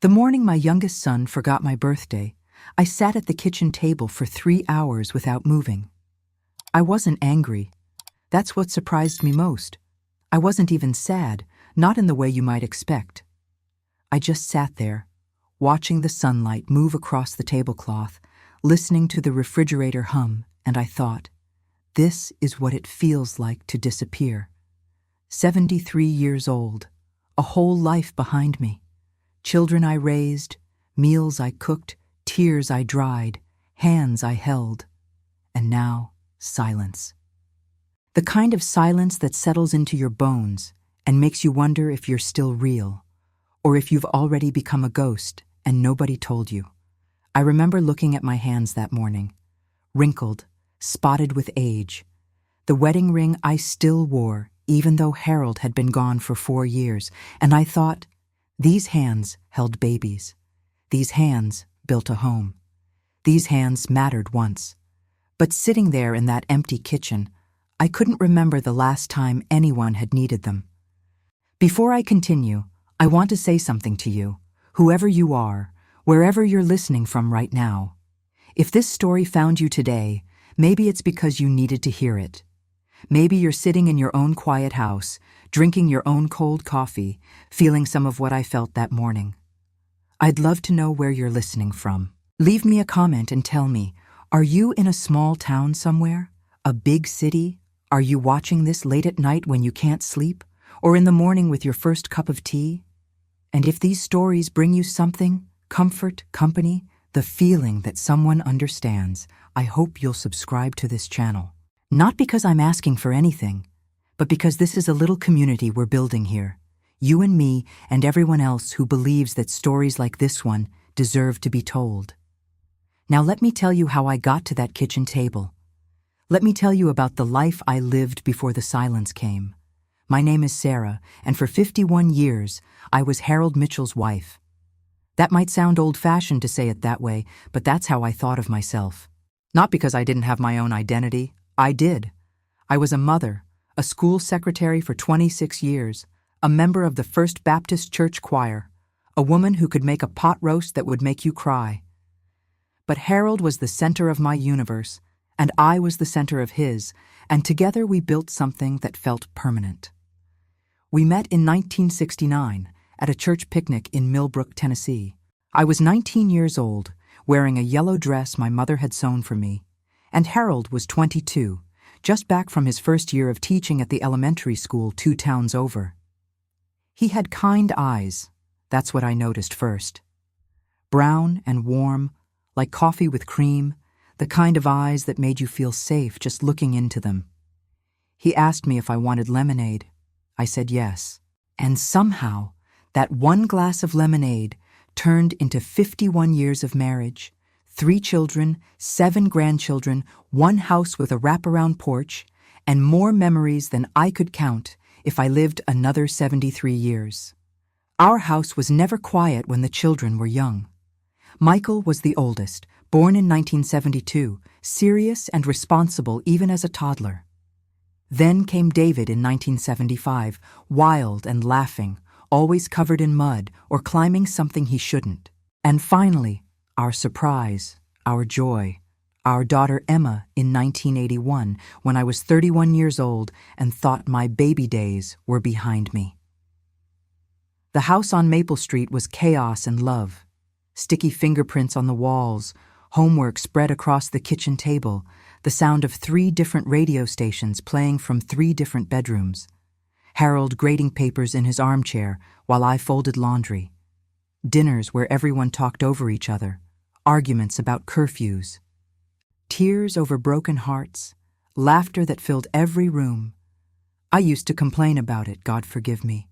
The morning my youngest son forgot my birthday, I sat at the kitchen table for 3 hours without moving. I wasn't angry. That's what surprised me most. I wasn't even sad, not in the way you might expect. I just sat there, watching the sunlight move across the tablecloth, listening to the refrigerator hum, and I thought, this is what it feels like to disappear. 73 years old, a whole life behind me. Children I raised, meals I cooked, tears I dried, hands I held, and now silence. The kind of silence that settles into your bones and makes you wonder if you're still real, or if you've already become a ghost and nobody told you. I remember looking at my hands that morning, wrinkled, spotted with age. The wedding ring I still wore, even though Harold had been gone for 4 years, and I thought, these hands held babies. These hands built a home. These hands mattered once. But sitting there in that empty kitchen, I couldn't remember the last time anyone had needed them. Before I continue, I want to say something to you, whoever you are, wherever you're listening from right now. If this story found you today, maybe it's because you needed to hear it. Maybe you're sitting in your own quiet house, drinking your own cold coffee, feeling some of what I felt that morning. I'd love to know where you're listening from. Leave me a comment and tell me, are you in a small town somewhere? A big city? Are you watching this late at night when you can't sleep? Or in the morning with your first cup of tea? And if these stories bring you something, comfort, company, the feeling that someone understands, I hope you'll subscribe to this channel. Not because I'm asking for anything, but because this is a little community we're building here. You and me and everyone else who believes that stories like this one deserve to be told. Now let me tell you how I got to that kitchen table. Let me tell you about the life I lived before the silence came. My name is Sarah, and for 51 years, I was Harold Mitchell's wife. That might sound old-fashioned to say it that way, but that's how I thought of myself. Not because I didn't have my own identity. I did. I was a mother, a school secretary for 26 years, a member of the First Baptist Church choir, a woman who could make a pot roast that would make you cry. But Harold was the center of my universe, and I was the center of his, and together we built something that felt permanent. We met in 1969 at a church picnic in Millbrook, Tennessee. I was 19 years old, wearing a yellow dress my mother had sewn for me, and Harold was 22, just back from his first year of teaching at the elementary school 2 towns over. He had kind eyes, that's what I noticed first. Brown and warm, like coffee with cream, the kind of eyes that made you feel safe just looking into them. He asked me if I wanted lemonade. I said yes. And somehow, that one glass of lemonade turned into 51 years of marriage, 3 children, 7 grandchildren, 1 house with a wraparound porch, and more memories than I could count if I lived another 73 years. Our house was never quiet when the children were young. Michael was the oldest, born in 1972, serious and responsible even as a toddler. Then came David in 1975, wild and laughing, always covered in mud or climbing something he shouldn't. And finally, our surprise, our joy, our daughter Emma in 1981, when I was 31 years old and thought my baby days were behind me. The house on Maple Street was chaos and love. Sticky fingerprints on the walls, homework spread across the kitchen table, the sound of 3 different radio stations playing from 3 different bedrooms. Harold grading papers in his armchair while I folded laundry. Dinners where everyone talked over each other, arguments about curfews. Tears over broken hearts, laughter that filled every room. I used to complain about it, God forgive me.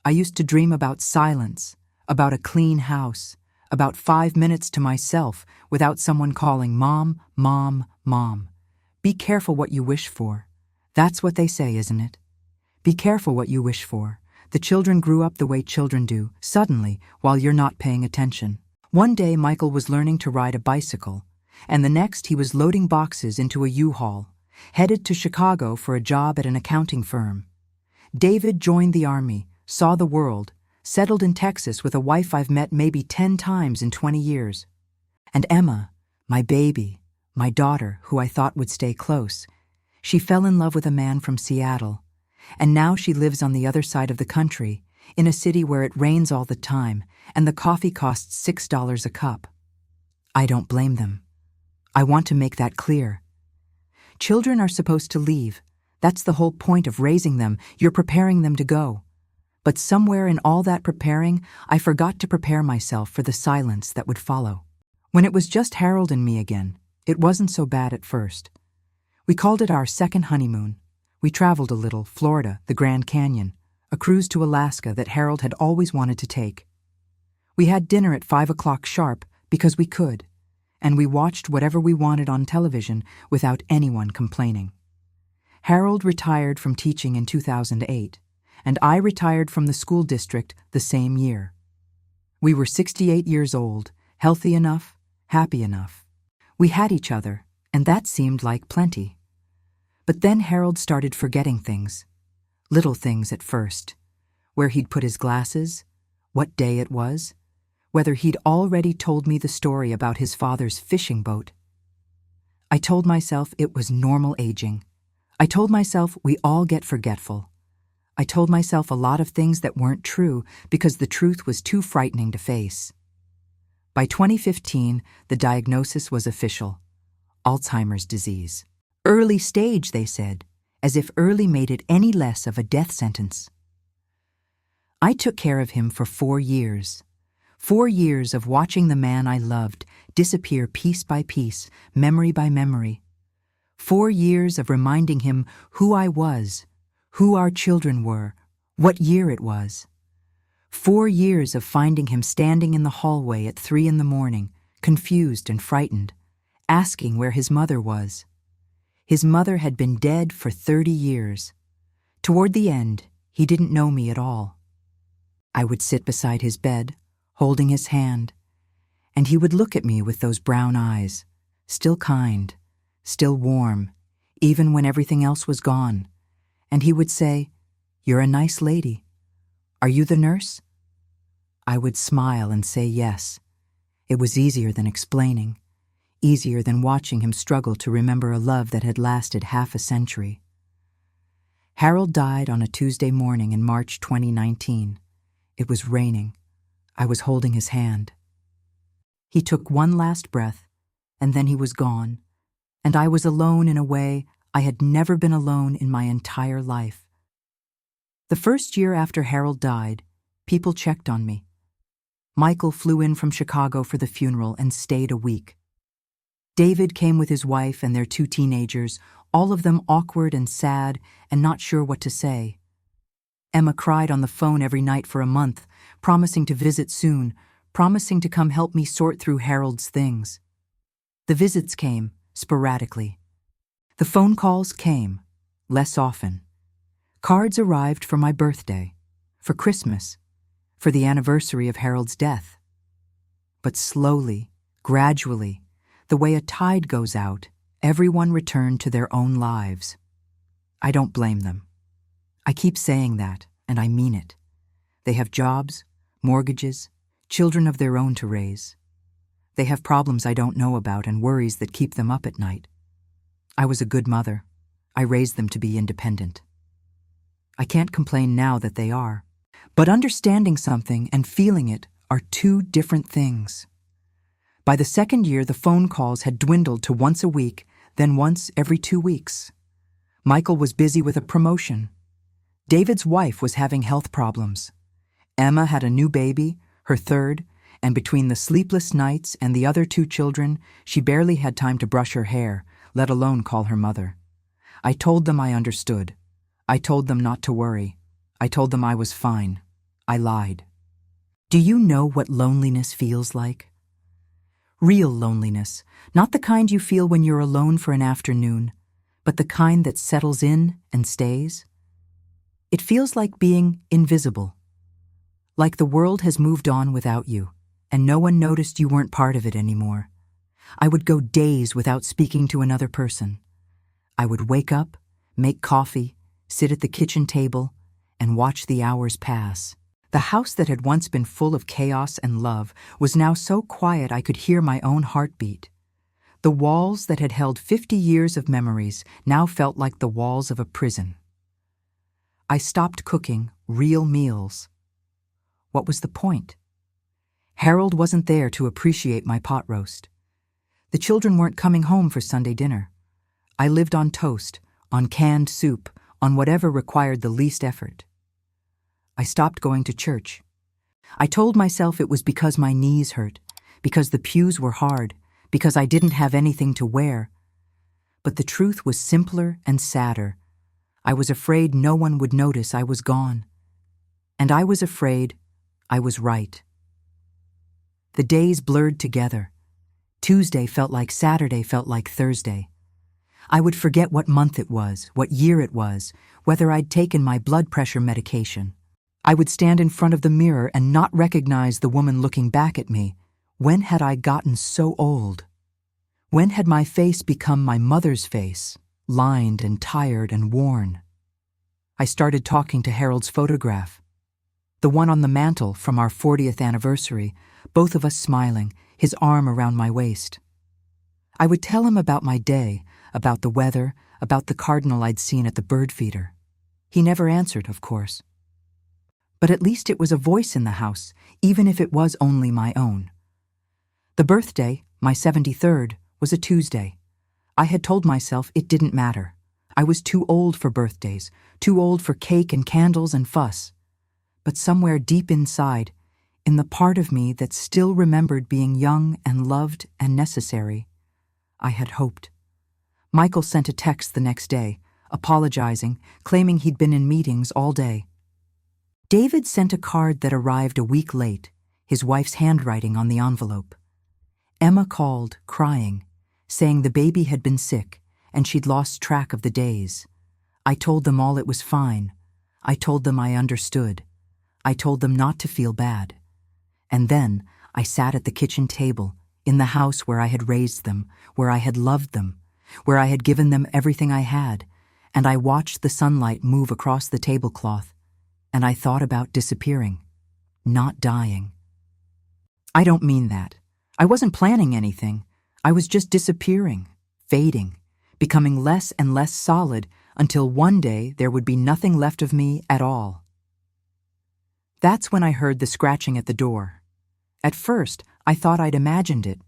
I used to dream about silence, about a clean house, about 5 minutes to myself without someone calling Mom, Mom, Mom. Be careful what you wish for. That's what they say, isn't it? Be careful what you wish for. The children grew up the way children do, suddenly, while you're not paying attention. One day Michael was learning to ride a bicycle, and the next he was loading boxes into a U-Haul, headed to Chicago for a job at an accounting firm. David joined the army, saw the world, settled in Texas with a wife I've met maybe 10 times in 20 years. And Emma, my baby, my daughter, who I thought would stay close, she fell in love with a man from Seattle, and now she lives on the other side of the country, in a city where it rains all the time and the coffee costs $6 a cup. I don't blame them. I want to make that clear. Children are supposed to leave. That's the whole point of raising them. You're preparing them to go. But somewhere in all that preparing, I forgot to prepare myself for the silence that would follow. When it was just Harold and me again, it wasn't so bad at first. We called it our second honeymoon. We traveled a little, Florida, the Grand Canyon, a cruise to Alaska that Harold had always wanted to take. We had dinner at 5 o'clock sharp because we could, and we watched whatever we wanted on television without anyone complaining. Harold retired from teaching in 2008, and I retired from the school district the same year. We were 68 years old, healthy enough, happy enough. We had each other, and that seemed like plenty. But then Harold started forgetting things. Little things at first. Where he'd put his glasses, what day it was, whether he'd already told me the story about his father's fishing boat. I told myself it was normal aging. I told myself we all get forgetful. I told myself a lot of things that weren't true because the truth was too frightening to face. By 2015, the diagnosis was official: Alzheimer's disease. Early stage, they said, as if early made it any less of a death sentence. I took care of him for 4 years. 4 years of watching the man I loved disappear piece by piece, memory by memory. 4 years of reminding him who I was, who our children were, what year it was. 4 years of finding him standing in the hallway at 3 a.m, confused and frightened, asking where his mother was. His mother had been dead for 30 years. Toward the end, he didn't know me at all. I would sit beside his bed, holding his hand, and he would look at me with those brown eyes, still kind, still warm, even when everything else was gone, and he would say, "You're a nice lady. Are you the nurse?" I would smile and say yes. It was easier than explaining, easier than watching him struggle to remember a love that had lasted half a century. Harold died on a Tuesday morning in March 2019. It was raining. I was holding his hand. He took one last breath, and then he was gone, and I was alone in a way I had never been alone in my entire life. The first year after Harold died, people checked on me. Michael flew in from Chicago for the funeral and stayed a week. David came with his wife and their 2 teenagers, all of them awkward and sad and not sure what to say. Emma cried on the phone every night for a month, promising to visit soon, promising to come help me sort through Harold's things. The visits came, sporadically. The phone calls came, less often. Cards arrived for my birthday, for Christmas, for the anniversary of Harold's death. But slowly, gradually, the way a tide goes out, everyone returned to their own lives. I don't blame them. I keep saying that, and I mean it. They have jobs, mortgages, children of their own to raise. They have problems I don't know about and worries that keep them up at night. I was a good mother. I raised them to be independent. I can't complain now that they are. But understanding something and feeling it are 2 different things. By the second year, the phone calls had dwindled to once a week, then once every 2 weeks. Michael was busy with a promotion. David's wife was having health problems. Emma had a new baby, her 3rd, and between the sleepless nights and the other 2 children, she barely had time to brush her hair, let alone call her mother. I told them I understood. I told them not to worry. I told them I was fine. I lied. Do you know what loneliness feels like? Real loneliness, not the kind you feel when you're alone for an afternoon, but the kind that settles in and stays. It feels like being invisible. Like the world has moved on without you, and no one noticed you weren't part of it anymore. I would go days without speaking to another person. I would wake up, make coffee, sit at the kitchen table, and watch the hours pass. The house that had once been full of chaos and love was now so quiet I could hear my own heartbeat. The walls that had held 50 years of memories now felt like the walls of a prison. I stopped cooking real meals. What was the point? Harold wasn't there to appreciate my pot roast. The children weren't coming home for Sunday dinner. I lived on toast, on canned soup, on whatever required the least effort. I stopped going to church. I told myself it was because my knees hurt, because the pews were hard, because I didn't have anything to wear. But the truth was simpler and sadder. I was afraid no one would notice I was gone. And I was afraid I was right. The days blurred together. Tuesday felt like Saturday felt like Thursday. I would forget what month it was, what year it was, whether I'd taken my blood pressure medication. I would stand in front of the mirror and not recognize the woman looking back at me. When had I gotten so old? When had my face become my mother's face, lined and tired and worn? I started talking to Harold's photograph, the one on the mantel from our 40th anniversary, both of us smiling, his arm around my waist. I would tell him about my day, about the weather, about the cardinal I'd seen at the bird feeder. He never answered, of course. But at least it was a voice in the house, even if it was only my own. The birthday, my 73rd, was a Tuesday. I had told myself it didn't matter. I was too old for birthdays, too old for cake and candles and fuss. But somewhere deep inside, in the part of me that still remembered being young and loved and necessary, I had hoped. Michael sent a text the next day, apologizing, claiming he'd been in meetings all day. David sent a card that arrived a week late, his wife's handwriting on the envelope. Emma called, crying, saying the baby had been sick and she'd lost track of the days. I told them all it was fine. I told them I understood. I told them not to feel bad. And then I sat at the kitchen table, in the house where I had raised them, where I had loved them, where I had given them everything I had, and I watched the sunlight move across the tablecloth, and I thought about disappearing, not dying. I don't mean that. I wasn't planning anything. I was just disappearing, fading, becoming less and less solid until one day there would be nothing left of me at all. That's when I heard the scratching at the door. At first, I thought I'd imagined it.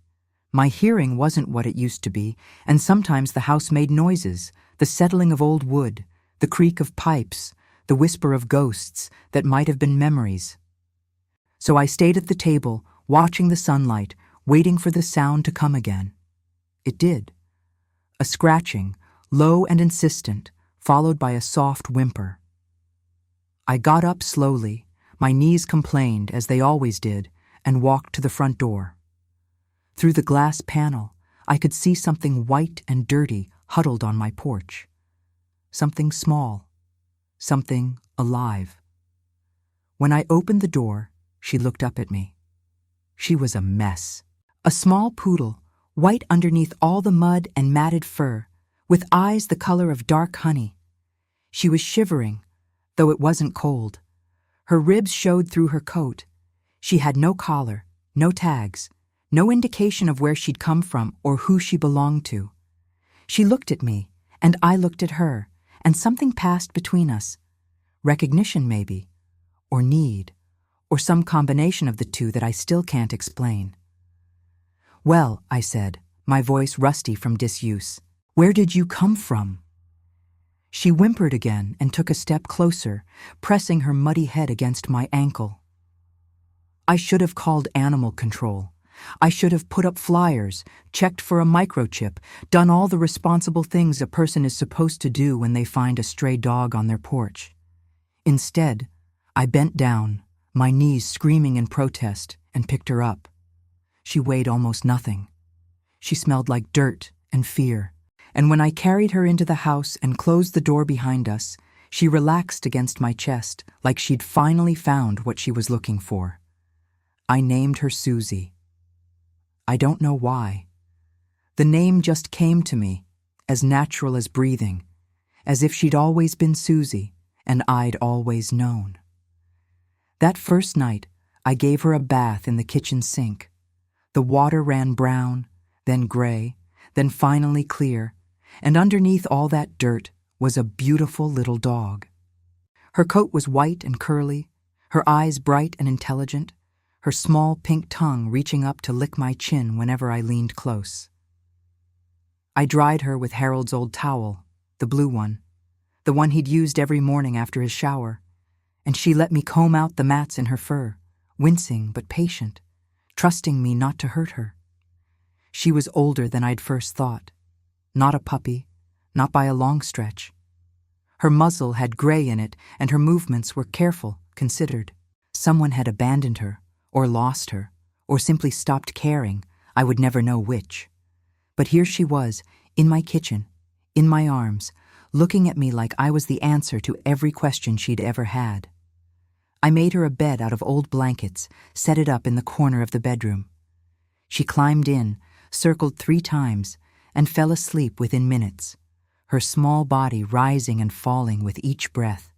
My hearing wasn't what it used to be, and sometimes the house made noises, the settling of old wood, the creak of pipes, the whisper of ghosts that might have been memories. So I stayed at the table, watching the sunlight, waiting for the sound to come again. It did. A scratching, low and insistent, followed by a soft whimper. I got up slowly, my knees complained, as they always did, and walked to the front door. Through the glass panel, I could see something white and dirty huddled on my porch. Something small. Something alive. When I opened the door, she looked up at me. She was a mess. A small poodle, white underneath all the mud and matted fur, with eyes the color of dark honey. She was shivering, though it wasn't cold. Her ribs showed through her coat. She had no collar, no tags, no indication of where she'd come from or who she belonged to. She looked at me, and I looked at her, and something passed between us. Recognition, maybe, or need, or some combination of the two that I still can't explain. "Well," I said, my voice rusty from disuse, "where did you come from?" She whimpered again and took a step closer, pressing her muddy head against my ankle. I should have called animal control. I should have put up flyers, checked for a microchip, done all the responsible things a person is supposed to do when they find a stray dog on their porch. Instead, I bent down, my knees screaming in protest, and picked her up. She weighed almost nothing. She smelled like dirt and fear, and when I carried her into the house and closed the door behind us, she relaxed against my chest like she'd finally found what she was looking for. I named her Susie. I don't know why. The name just came to me, as natural as breathing, as if she'd always been Susie and I'd always known. That first night, I gave her a bath in the kitchen sink. The water ran brown, then gray, then finally clear, and underneath all that dirt was a beautiful little dog. Her coat was white and curly, her eyes bright and intelligent, her small pink tongue reaching up to lick my chin whenever I leaned close. I dried her with Harold's old towel, the blue one, the one he'd used every morning after his shower, and she let me comb out the mats in her fur, wincing but patient, trusting me not to hurt her. She was older than I'd first thought. Not a puppy, not by a long stretch. Her muzzle had gray in it, and her movements were careful, considered. Someone had abandoned her, or lost her, or simply stopped caring. I would never know which. But here she was, in my kitchen, in my arms, looking at me like I was the answer to every question she'd ever had. I made her a bed out of old blankets, set it up in the corner of the bedroom. She climbed in, circled 3 times, and fell asleep within minutes, her small body rising and falling with each breath.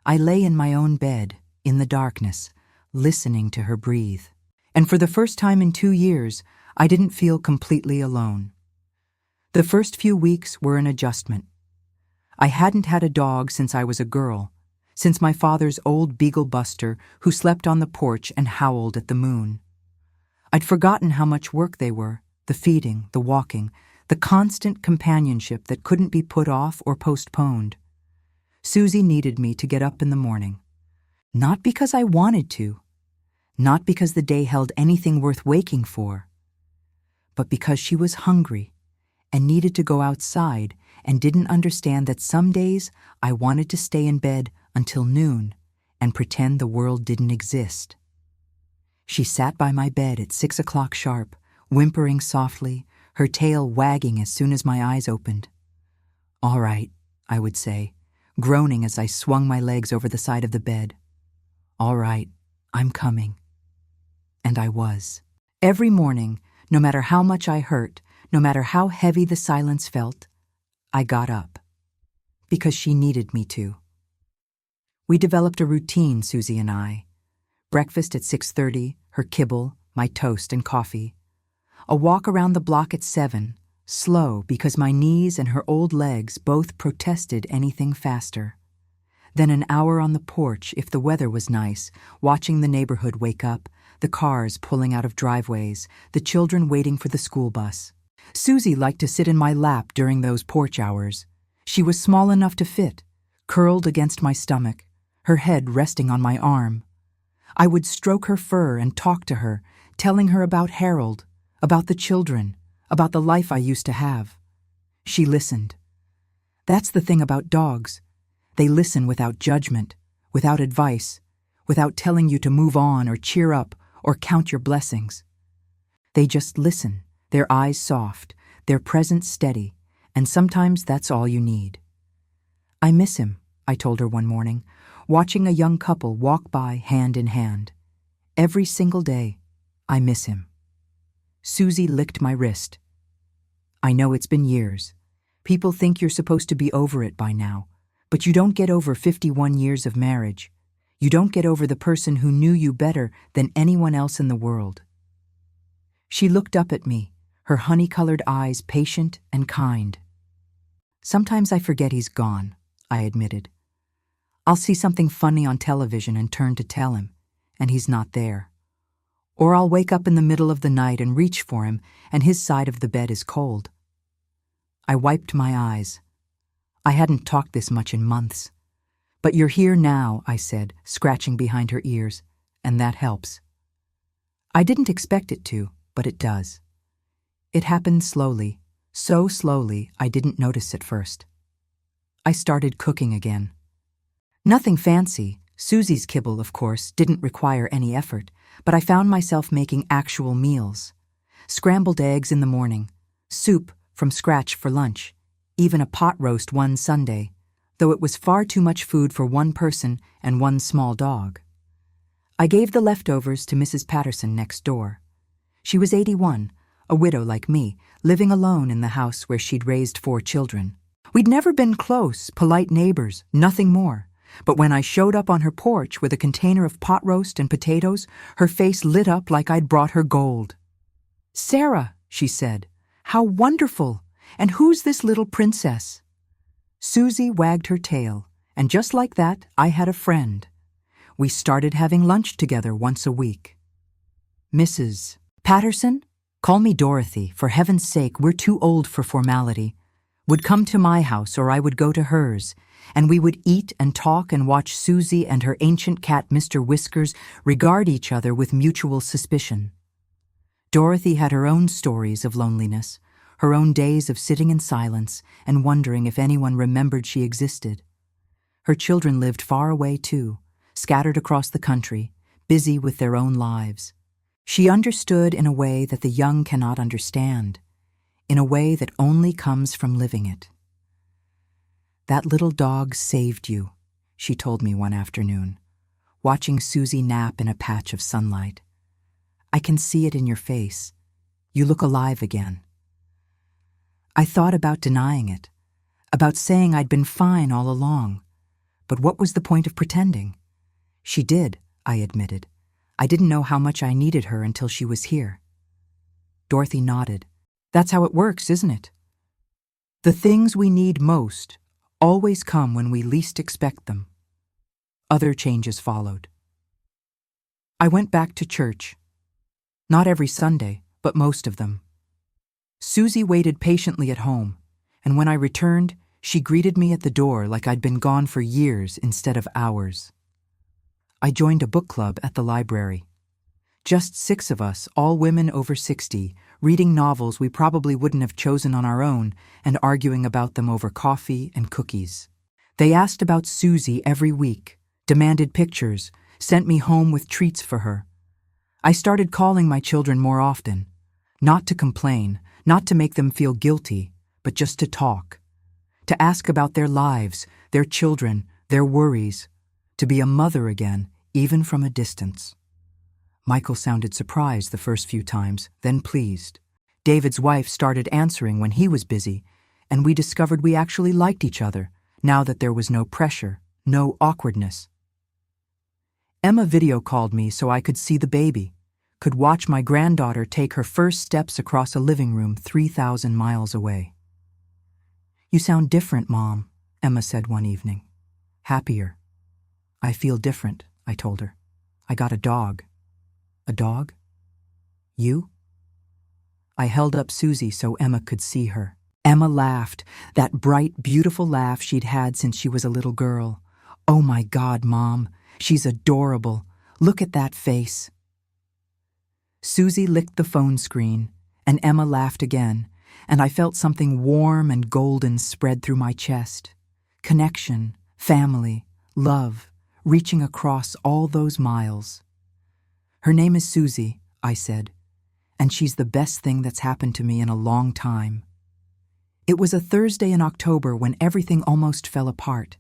I lay in my own bed, in the darkness, listening to her breathe. And for the first time in 2 years, I didn't feel completely alone. The first few weeks were an adjustment. I hadn't had a dog since I was a girl, since my father's old Beagle Buster who slept on the porch and howled at the moon. I'd forgotten how much work they were, the feeding, the walking, the constant companionship that couldn't be put off or postponed. Susie needed me to get up in the morning. Not because I wanted to, not because the day held anything worth waking for, but because she was hungry and needed to go outside and didn't understand that some days I wanted to stay in bed until noon and pretend the world didn't exist. She sat by my bed at 6 o'clock sharp, whimpering softly, her tail wagging as soon as my eyes opened. "All right," I would say, groaning as I swung my legs over the side of the bed. "All right, I'm coming." And I was. Every morning, no matter how much I hurt, no matter how heavy the silence felt, I got up. Because she needed me to. We developed a routine, Susie and I. Breakfast at 6:30, her kibble, my toast and coffee. A walk around the block at 7, slow because my knees and her old legs both protested anything faster. Then an hour on the porch if the weather was nice, watching the neighborhood wake up, the cars pulling out of driveways, the children waiting for the school bus. Susie liked to sit in my lap during those porch hours. She was small enough to fit, curled against my stomach, her head resting on my arm. I would stroke her fur and talk to her, telling her about Harold, about the children, about the life I used to have. She listened. That's the thing about dogs. They listen without judgment, without advice, without telling you to move on or cheer up or count your blessings. They just listen, their eyes soft, their presence steady, and sometimes that's all you need. "I miss him," I told her one morning, watching a young couple walk by hand in hand. "Every single day, I miss him." Susie licked my wrist. "I know it's been years. People think you're supposed to be over it by now, but you don't get over 51 years of marriage. You don't get over the person who knew you better than anyone else in the world." She looked up at me, her honey-colored eyes patient and kind. "Sometimes I forget he's gone," I admitted. "I'll see something funny on television and turn to tell him, and he's not there. Or I'll wake up in the middle of the night and reach for him, and his side of the bed is cold." I wiped my eyes. I hadn't talked this much in months. "But you're here now," I said, scratching behind her ears, "and that helps." I didn't expect it to, but it does. It happened slowly, so slowly I didn't notice at first. I started cooking again. Nothing fancy. Susie's kibble, of course, didn't require any effort, but I found myself making actual meals. Scrambled eggs in the morning, soup from scratch for lunch, even a pot roast one Sunday, though it was far too much food for one person and one small dog. I gave the leftovers to Mrs. Patterson next door. She was 81, a widow like me, living alone in the house where she'd raised 4 children. We'd never been close, polite neighbors, nothing more, But when I showed up on her porch with a container of pot roast and potatoes, her face lit up like I'd brought her gold. "Sarah," she said, "how wonderful! And who's this little princess?" Susie wagged her tail, and just like that, I had a friend. We started having lunch together once a week. "Mrs. Patterson? Call me Dorothy, for heaven's sake, we're too old for formality," would come to my house or I would go to hers, and we would eat and talk and watch Susie and her ancient cat Mr. Whiskers regard each other with mutual suspicion. Dorothy had her own stories of loneliness, her own days of sitting in silence and wondering if anyone remembered she existed. Her children lived far away too, scattered across the country, busy with their own lives. She understood in a way that the young cannot understand, in a way that only comes from living it. "That little dog saved you," she told me one afternoon, watching Susie nap in a patch of sunlight. "I can see it in your face. You look alive again." I thought about denying it, about saying I'd been fine all along. But what was the point of pretending? She did, I admitted. I didn't know how much I needed her until she was here. Dorothy nodded. "That's how it works, isn't it? The things we need most always come when we least expect them." Other changes followed. I went back to church. Not every Sunday, but most of them. Susie waited patiently at home, and when I returned, she greeted me at the door like I'd been gone for years instead of hours. I joined a book club at the library. Just 6 of us, all women over 60, reading novels we probably wouldn't have chosen on our own and arguing about them over coffee and cookies. They asked about Susie every week, demanded pictures, sent me home with treats for her. I started calling my children more often, not to complain, not to make them feel guilty, but just to talk, to ask about their lives, their children, their worries, to be a mother again, even from a distance. Michael sounded surprised the first few times, then pleased. David's wife started answering when he was busy, and we discovered we actually liked each other, now that there was no pressure, no awkwardness. Emma video called me so I could see the baby, could watch my granddaughter take her first steps across a living room 3,000 miles away. "You sound different, Mom," Emma said one evening. "Happier." "I feel different," I told her. "I got a dog." "A dog? You?" I held up Susie so Emma could see her. Emma laughed, that bright, beautiful laugh she'd had since she was a little girl. "Oh my God, Mom, she's adorable. Look at that face." Susie licked the phone screen, and Emma laughed again, and I felt something warm and golden spread through my chest. Connection, family, love, reaching across all those miles. "Her name is Susie," I said, "and she's the best thing that's happened to me in a long time." It was a Thursday in October when everything almost fell apart.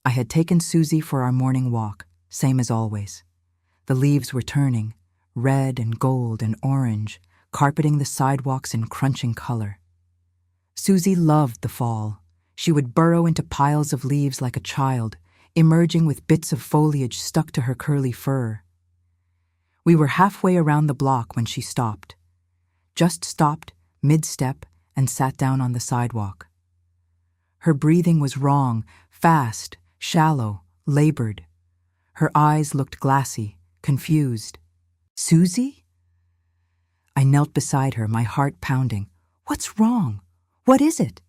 I had taken Susie for our morning walk, same as always. The leaves were turning, red and gold and orange, carpeting the sidewalks in crunching color. Susie loved the fall. She would burrow into piles of leaves like a child, emerging with bits of foliage stuck to her curly fur. We were halfway around the block when she stopped. Just stopped, mid-step, and sat down on the sidewalk. Her breathing was wrong, fast, shallow, labored. Her eyes looked glassy, confused. "Susie?" I knelt beside her, my heart pounding. "What's wrong? What is it?"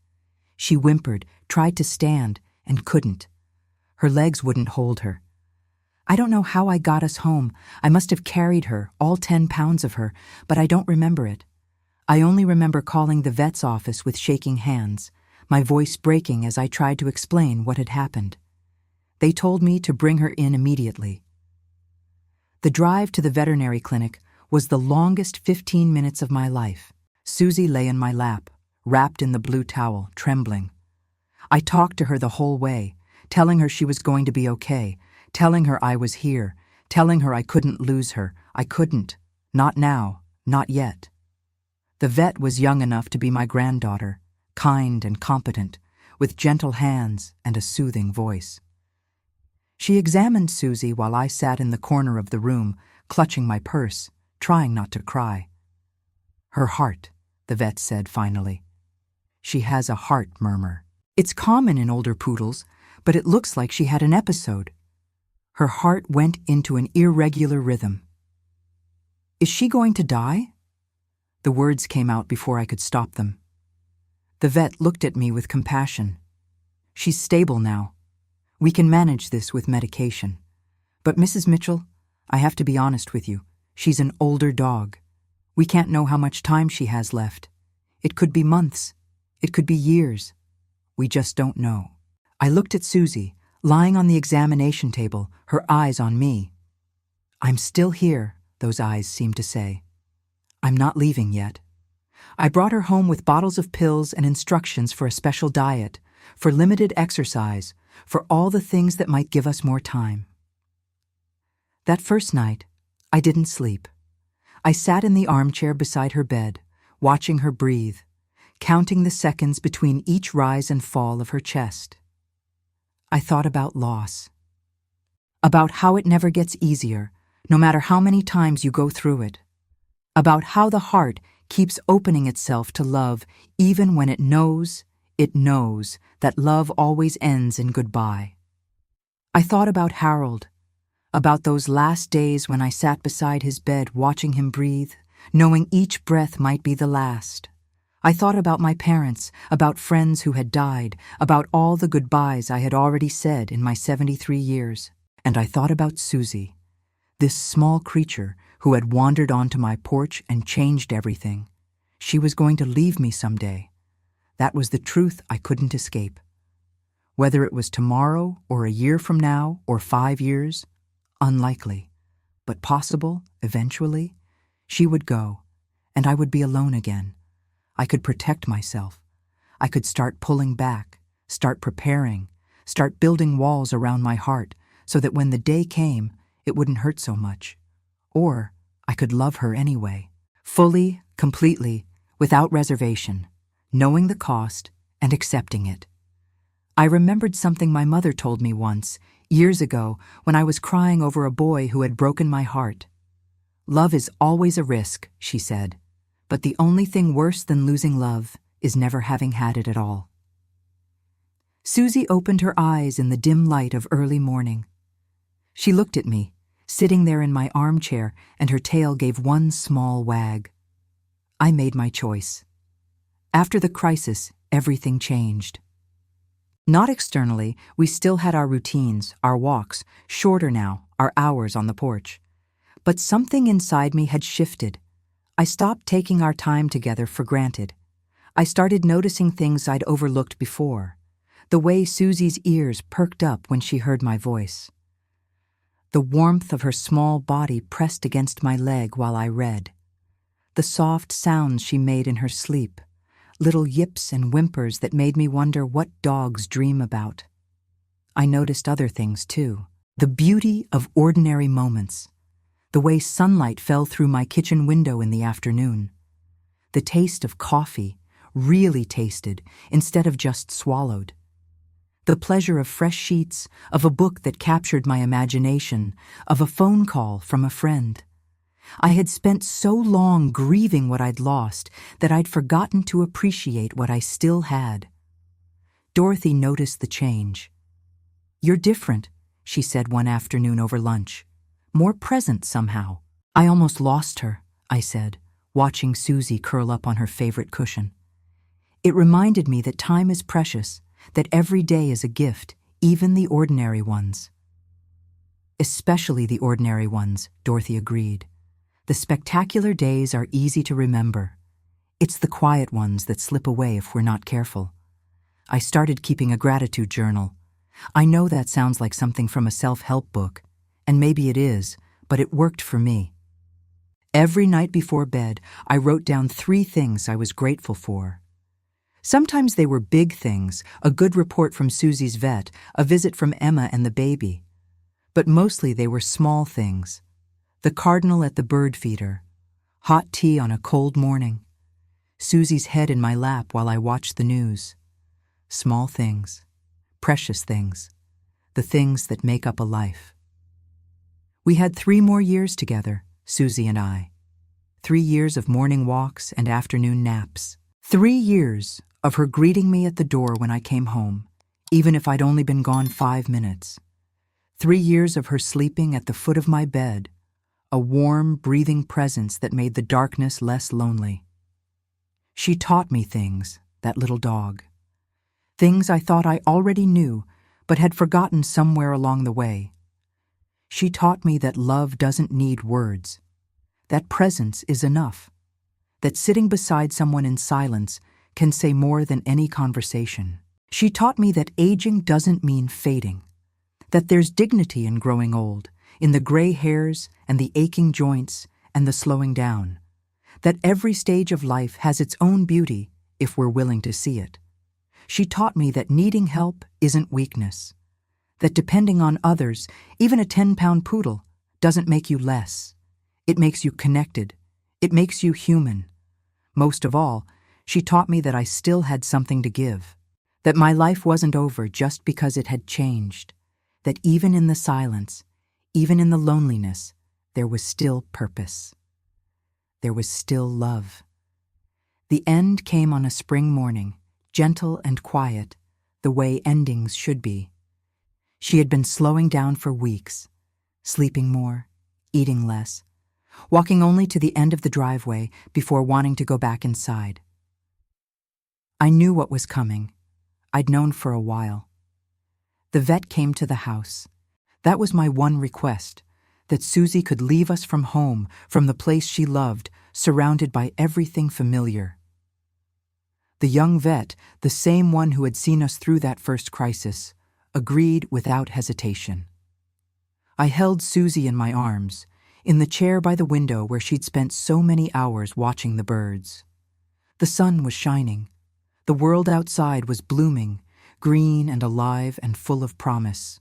She whimpered, tried to stand, and couldn't. Her legs wouldn't hold her. I don't know how I got us home. I must have carried her, all 10 pounds of her, but I don't remember it. I only remember calling the vet's office with shaking hands, my voice breaking as I tried to explain what had happened. They told me to bring her in immediately. The drive to the veterinary clinic was the longest 15 minutes of my life. Susie lay in my lap, wrapped in the blue towel, trembling. I talked to her the whole way, telling her she was going to be okay, telling her I was here, telling her I couldn't lose her. I couldn't. Not now. Not yet. The vet was young enough to be my granddaughter, kind and competent, with gentle hands and a soothing voice. She examined Susie while I sat in the corner of the room, clutching my purse, trying not to cry. Her heart, the vet said finally. She has a heart murmur. It's common in older poodles, but it looks like she had an episode. Her heart went into an irregular rhythm. Is she going to die? The words came out before I could stop them. The vet looked at me with compassion. She's stable now. We can manage this with medication. But Mrs. Mitchell, I have to be honest with you. She's an older dog. We can't know how much time she has left. It could be months. It could be years. We just don't know. I looked at Susie, lying on the examination table, her eyes on me. I'm still here, those eyes seemed to say. I'm not leaving yet. I brought her home with bottles of pills and instructions for a special diet, for limited exercise, for all the things that might give us more time. That first night, I didn't sleep. I sat in the armchair beside her bed, watching her breathe, counting the seconds between each rise and fall of her chest. I thought about loss, about how it never gets easier, no matter how many times you go through it, about how the heart keeps opening itself to love even when it knows that love always ends in goodbye. I thought about Harold, about those last days when I sat beside his bed watching him breathe, knowing each breath might be the last. I thought about my parents, about friends who had died, about all the goodbyes I had already said in my 73 years. And I thought about Susie, this small creature who had wandered onto my porch and changed everything. She was going to leave me someday. That was the truth I couldn't escape. Whether it was tomorrow or a year from now or 5 years, unlikely, but possible, eventually, she would go, and I would be alone again. I could protect myself. I could start pulling back, start preparing, start building walls around my heart so that when the day came, it wouldn't hurt so much. Or I could love her anyway, fully, completely, without reservation, knowing the cost and accepting it. I remembered something my mother told me once, years ago, when I was crying over a boy who had broken my heart. Love is always a risk, she said, but the only thing worse than losing love is never having had it at all. Susie opened her eyes in the dim light of early morning. She looked at me, sitting there in my armchair, and her tail gave one small wag. I made my choice. After the crisis, everything changed. Not externally, we still had our routines, our walks, shorter now, our hours on the porch. But something inside me had shifted. I stopped taking our time together for granted. I started noticing things I'd overlooked before. The way Susie's ears perked up when she heard my voice. The warmth of her small body pressed against my leg while I read. The soft sounds she made in her sleep. Little yips and whimpers that made me wonder what dogs dream about. I noticed other things, too. The beauty of ordinary moments. The way sunlight fell through my kitchen window in the afternoon. The taste of coffee, really tasted, instead of just swallowed. The pleasure of fresh sheets, of a book that captured my imagination, of a phone call from a friend. I had spent so long grieving what I'd lost that I'd forgotten to appreciate what I still had. Dorothy noticed the change. "You're different," she said one afternoon over lunch. "More present somehow." "I almost lost her," I said, watching Susie curl up on her favorite cushion. It reminded me that time is precious, that every day is a gift, even the ordinary ones. "Especially the ordinary ones," Dorothy agreed. "The spectacular days are easy to remember. It's the quiet ones that slip away if we're not careful." I started keeping a gratitude journal. I know that sounds like something from a self-help book, and maybe it is, but it worked for me. Every night before bed, I wrote down 3 things I was grateful for. Sometimes they were big things, a good report from Susie's vet, a visit from Emma and the baby. But mostly they were small things. The cardinal at the bird feeder, hot tea on a cold morning, Susie's head in my lap while I watched the news. Small things, precious things. the things that make up a life. We had 3 more years together, Susie and I. 3 years of morning walks and afternoon naps. 3 years of her greeting me at the door when I came home, even if I'd only been gone 5 minutes. 3 years of her sleeping at the foot of my bed, a warm, breathing presence that made the darkness less lonely. She taught me things, that little dog. Things I thought I already knew, but had forgotten somewhere along the way. She taught me that love doesn't need words, that presence is enough, that sitting beside someone in silence can say more than any conversation. She taught me that aging doesn't mean fading, that there's dignity in growing old, in the gray hairs and the aching joints and the slowing down, that every stage of life has its own beauty if we're willing to see it. She taught me that needing help isn't weakness, that depending on others, even a 10-pound poodle, doesn't make you less. It makes you connected. It makes you human. Most of all, she taught me that I still had something to give, that my life wasn't over just because it had changed, that even in the silence, even in the loneliness, there was still purpose. There was still love. The end came on a spring morning, gentle and quiet, the way endings should be. She had been slowing down for weeks, sleeping more, eating less, walking only to the end of the driveway before wanting to go back inside. I knew what was coming. I'd known for a while. The vet came to the house. That was my one request, that Susie could leave us from home, from the place she loved, surrounded by everything familiar. The young vet, the same one who had seen us through that first crisis, agreed without hesitation. I held Susie in my arms, in the chair by the window where she'd spent so many hours watching the birds. The sun was shining. The world outside was blooming, green and alive and full of promise.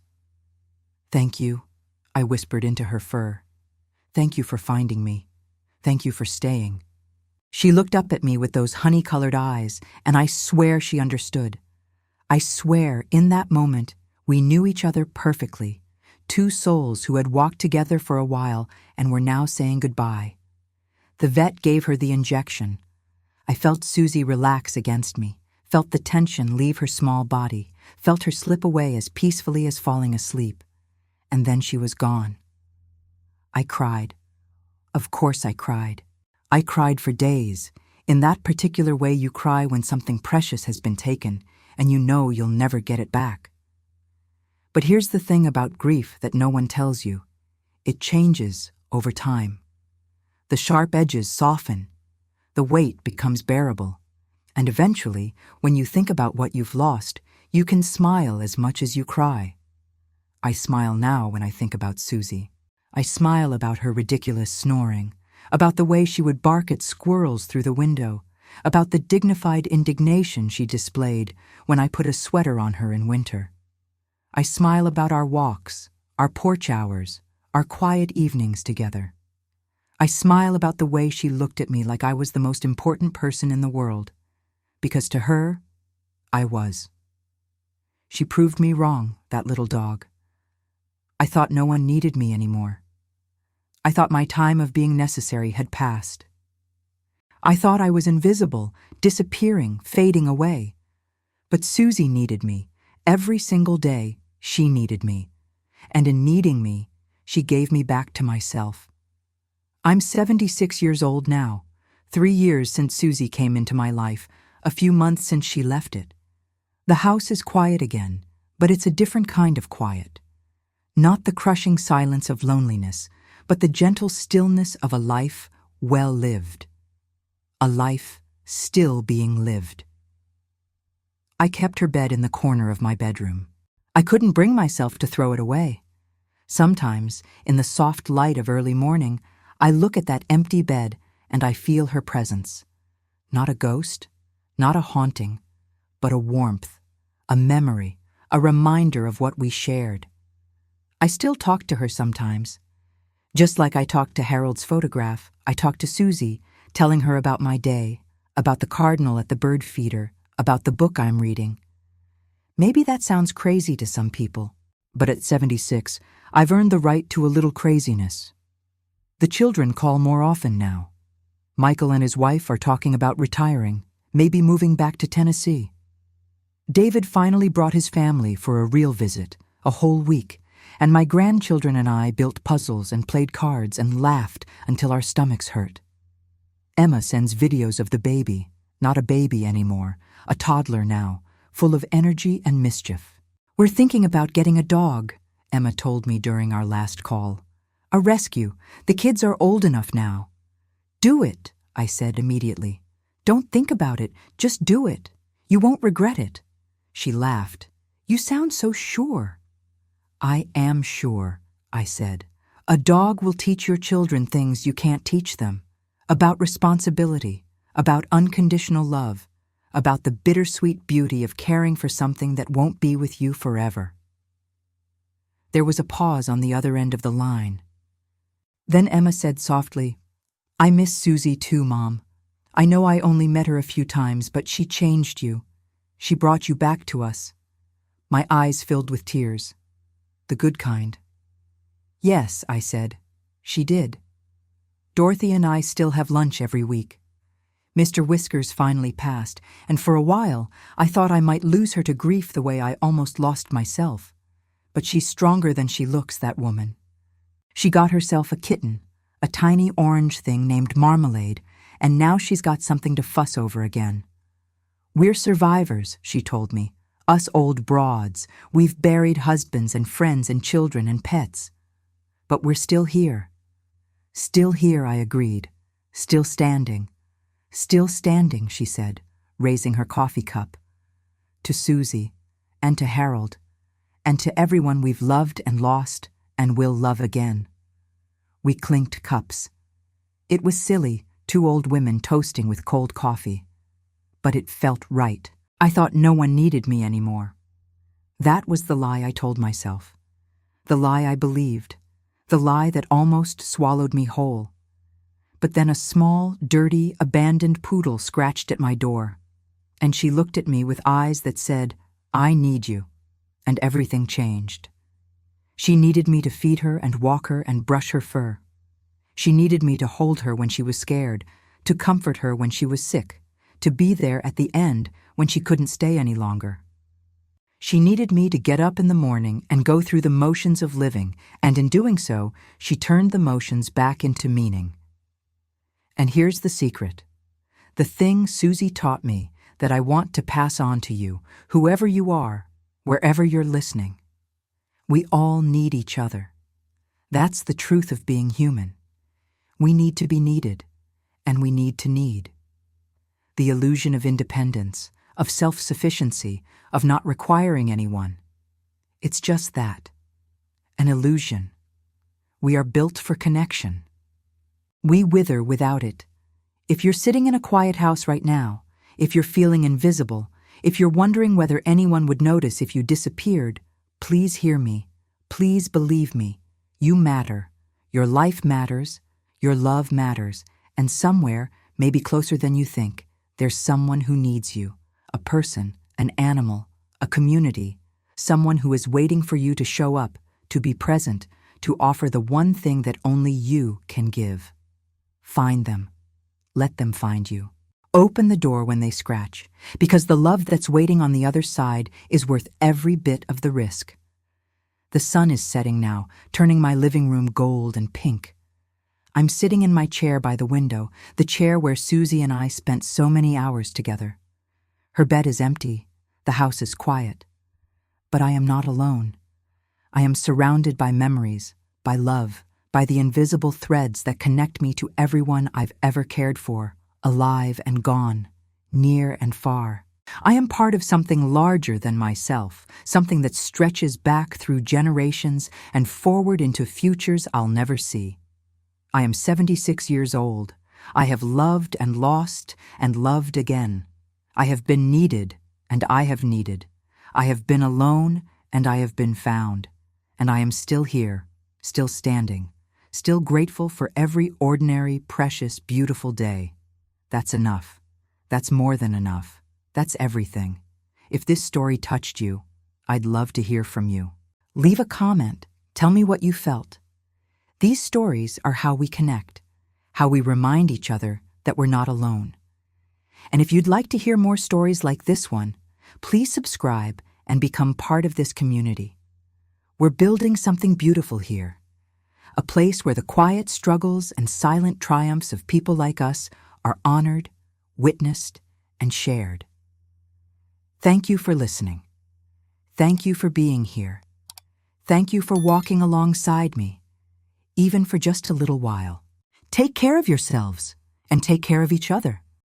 "Thank you," I whispered into her fur. "Thank you for finding me. Thank you for staying." She looked up at me with those honey-colored eyes, and I swear she understood. I swear in that moment we knew each other perfectly, 2 souls who had walked together for a while and were now saying goodbye. The vet gave her the injection. I felt Susie relax against me, felt the tension leave her small body, felt her slip away as peacefully as falling asleep. And then she was gone. I cried. Of course I cried. I cried for days, in that particular way you cry when something precious has been taken and you know you'll never get it back. But here's the thing about grief that no one tells you. It changes over time. The sharp edges soften. The weight becomes bearable. And eventually, when you think about what you've lost, you can smile as much as you cry. I smile now when I think about Susie. I smile about her ridiculous snoring, about the way she would bark at squirrels through the window, about the dignified indignation she displayed when I put a sweater on her in winter. I smile about our walks, our porch hours, our quiet evenings together. I smile about the way she looked at me like I was the most important person in the world, because to her, I was. She proved me wrong, that little dog. I thought no one needed me anymore. I thought my time of being necessary had passed. I thought I was invisible, disappearing, fading away. But Susie needed me. Every single day, she needed me. And in needing me, she gave me back to myself. I'm 76 years old now, 3 years since Susie came into my life, a few months since she left it. The house is quiet again, but it's a different kind of quiet. Not the crushing silence of loneliness, but the gentle stillness of a life well lived. A life still being lived. I kept her bed in the corner of my bedroom. I couldn't bring myself to throw it away. Sometimes, in the soft light of early morning, I look at that empty bed and I feel her presence. Not a ghost, not a haunting, but a warmth, a memory, a reminder of what we shared. I still talk to her sometimes. Just like I talked to Harold's photograph, I talk to Susie, telling her about my day, about the cardinal at the bird feeder, about the book I'm reading. Maybe that sounds crazy to some people, But at 76, I've earned the right to a little craziness. The children call more often now. Michael and his wife are talking about retiring, maybe moving back to Tennessee. David finally brought his family for a real visit, a whole week, and my grandchildren and I built puzzles and played cards and laughed until our stomachs hurt. Emma sends videos of the baby, not a baby anymore, a toddler now, full of energy and mischief. "We're thinking about getting a dog," Emma told me during our last call. "A rescue. The kids are old enough now." "Do it," I said immediately. "Don't think about it, just do it. You won't regret it." She laughed. "You sound so sure." "I am sure," I said. "A dog will teach your children things you can't teach them. About responsibility, about unconditional love, about the bittersweet beauty of caring for something that won't be with you forever." There was a pause on the other end of the line. Then Emma said softly, "I miss Susie too, Mom. I know I only met her a few times, but she changed you. She brought you back to us." My eyes filled with tears. "The good kind." "Yes," I said, "she did. Dorothy and I still have lunch every week. Mr. Whiskers finally passed, and for a while I thought I might lose her to grief the way I almost lost myself. But she's stronger than she looks, that woman. She got herself a kitten, a tiny orange thing named Marmalade, and now she's got something to fuss over again. We're survivors," she told me. "Us old broads. We've buried husbands and friends and children and pets. But we're still here." "Still here," I agreed. "Still standing." "Still standing," she said, raising her coffee cup. "To Susie, and to Harold, and to everyone we've loved and lost and will love again." We clinked cups. It was silly, two old women toasting with cold coffee. But it felt right. I thought no one needed me anymore. That was the lie I told myself. The lie I believed. The lie that almost swallowed me whole. But then a small, dirty, abandoned poodle scratched at my door, and she looked at me with eyes that said, "I need you," and everything changed. She needed me to feed her and walk her and brush her fur. She needed me to hold her when she was scared, to comfort her when she was sick, to be there at the end when she couldn't stay any longer. She needed me to get up in the morning and go through the motions of living, and in doing so, she turned the motions back into meaning. And here's the secret. The thing Susie taught me that I want to pass on to you, whoever you are, wherever you're listening. We all need each other. That's the truth of being human. We need to be needed, and we need to need. The illusion of independence, of self-sufficiency, of not requiring anyone. It's just that. An illusion. We are built for connection. We wither without it. If you're sitting in a quiet house right now, if you're feeling invisible, if you're wondering whether anyone would notice if you disappeared, please hear me. Please believe me. You matter. Your life matters. Your love matters. And somewhere, maybe closer than you think, there's someone who needs you. A person, an animal, a community. Someone who is waiting for you to show up, to be present, to offer the one thing that only you can give. Find them. Let them find you. Open the door when they scratch, because the love that's waiting on the other side is worth every bit of the risk. The sun is setting now, turning my living room gold and pink. I'm sitting in my chair by the window, the chair where Susie and I spent so many hours together. Her bed is empty, the house is quiet. But I am not alone. I am surrounded by memories, by love, by the invisible threads that connect me to everyone I've ever cared for, alive and gone, near and far. I am part of something larger than myself, something that stretches back through generations and forward into futures I'll never see. I am 76 years old. I have loved and lost and loved again. I have been needed and I have needed. I have been alone and I have been found. And I am still here, still standing, still grateful for every ordinary, precious, beautiful day. That's enough. That's more than enough. That's everything. If this story touched you, I'd love to hear from you. Leave a comment. Tell me what you felt. These stories are how we connect, how we remind each other that we're not alone. And if you'd like to hear more stories like this one, please subscribe and become part of this community. We're building something beautiful here, a place where the quiet struggles and silent triumphs of people like us are honored, witnessed, and shared. Thank you for listening. Thank you for being here. Thank you for walking alongside me, even for just a little while. Take care of yourselves and take care of each other.